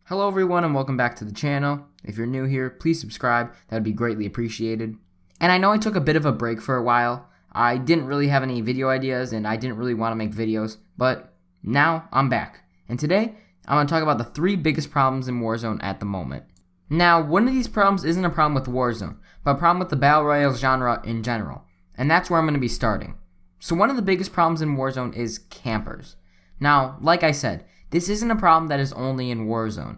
Hello everyone and welcome back to the channel. If you're new here, please subscribe, that would be greatly appreciated. And I know I took a bit of a break for a while. I didn't really have any video ideas and I didn't really want to make videos, but now I'm back. And today, I'm going to talk about the 3 biggest problems in Warzone at the moment. Now, one of these problems isn't a problem with Warzone, but a problem with the Battle Royale genre in general. And that's where I'm going to be starting. So one of the biggest problems in Warzone is campers. Now, like I said, this isn't a problem that is only in Warzone.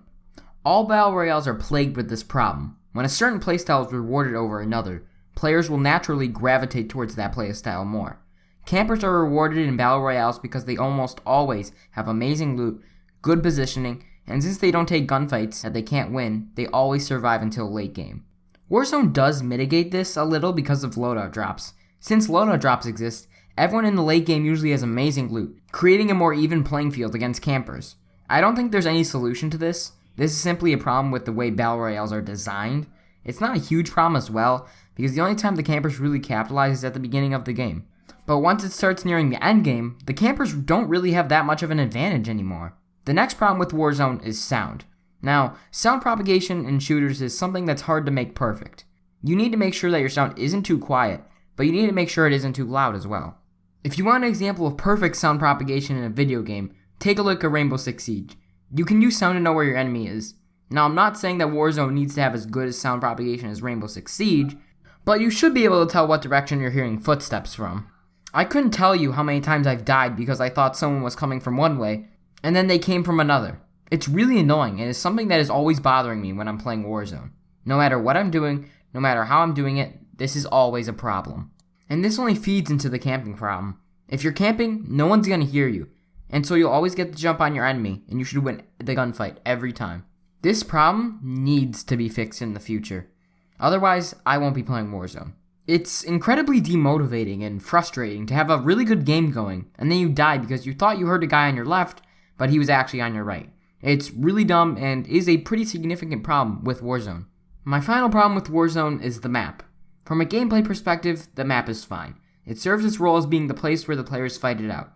All Battle Royales are plagued with this problem. When a certain playstyle is rewarded over another, players will naturally gravitate towards that playstyle more. Campers are rewarded in Battle Royales because they almost always have amazing loot, good positioning, and since they don't take gunfights that they can't win, they always survive until late game. Warzone does mitigate this a little because of loadout drops. Since loadout drops exist, everyone in the late game usually has amazing loot, creating a more even playing field against campers. I don't think there's any solution to this. This is simply a problem with the way Battle Royales are designed. It's not a huge problem as well, because the only time the campers really capitalize is at the beginning of the game. But once it starts nearing the end game, the campers don't really have that much of an advantage anymore. The next problem with Warzone is sound. Now, sound propagation in shooters is something that's hard to make perfect. You need to make sure that your sound isn't too quiet, but you need to make sure it isn't too loud as well. If you want an example of perfect sound propagation in a video game, take a look at Rainbow Six Siege. You can use sound to know where your enemy is. Now, I'm not saying that Warzone needs to have as good as sound propagation as Rainbow Six Siege, but you should be able to tell what direction you're hearing footsteps from. I couldn't tell you how many times I've died because I thought someone was coming from one way, and then they came from another. It's really annoying, and it's something that is always bothering me when I'm playing Warzone. No matter what I'm doing, no matter how I'm doing it, this is always a problem. And this only feeds into the camping problem. If you're camping, no one's gonna hear you, and so you'll always get the jump on your enemy, and you should win the gunfight every time. This problem needs to be fixed in the future. Otherwise, I won't be playing Warzone. It's incredibly demotivating and frustrating to have a really good game going, and then you die because you thought you heard a guy on your left, but he was actually on your right. It's really dumb and is a pretty significant problem with Warzone. My final problem with Warzone is the map. From a gameplay perspective, the map is fine. It serves its role as being the place where the players fight it out.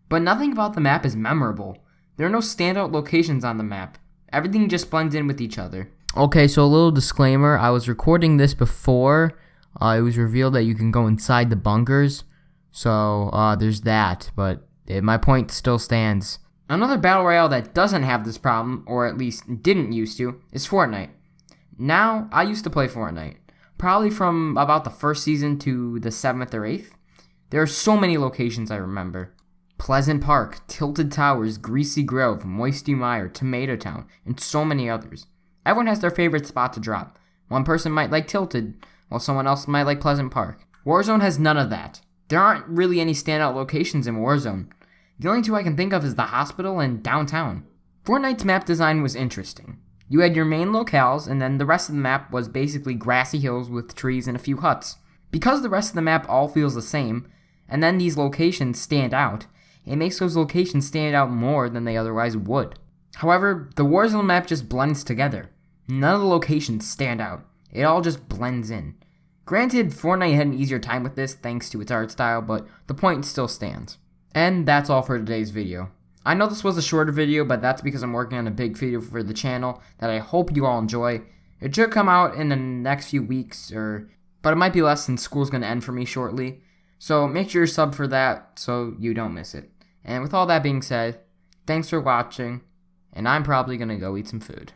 But nothing about the map is memorable. There are no standout locations on the map. Everything just blends in with each other. Okay, so a little disclaimer. I was recording this before it was revealed that you can go inside the bunkers. So there's that, but my point still stands. Another Battle Royale that doesn't have this problem, or at least didn't used to, is Fortnite. Now, I used to play Fortnite. Probably from about the first season to the 7th or 8th. There are so many locations I remember. Pleasant Park, Tilted Towers, Greasy Grove, Moisty Mire, Tomato Town, and so many others. Everyone has their favorite spot to drop. One person might like Tilted, while someone else might like Pleasant Park. Warzone has none of that. There aren't really any standout locations in Warzone. The only 2 I can think of is the hospital and downtown. Fortnite's map design was interesting. You had your main locales, and then the rest of the map was basically grassy hills with trees and a few huts. Because the rest of the map all feels the same, and then these locations stand out, it makes those locations stand out more than they otherwise would. However, the Warzone map just blends together. None of the locations stand out. It all just blends in. Granted, Fortnite had an easier time with this thanks to its art style, but the point still stands. And that's all for today's video. I know this was a shorter video, but that's because I'm working on a big video for the channel that I hope you all enjoy. It should come out in the next few weeks, but it might be less since school's going to end for me shortly. So make sure you're subbed for that so you don't miss it. And with all that being said, thanks for watching, and I'm probably going to go eat some food.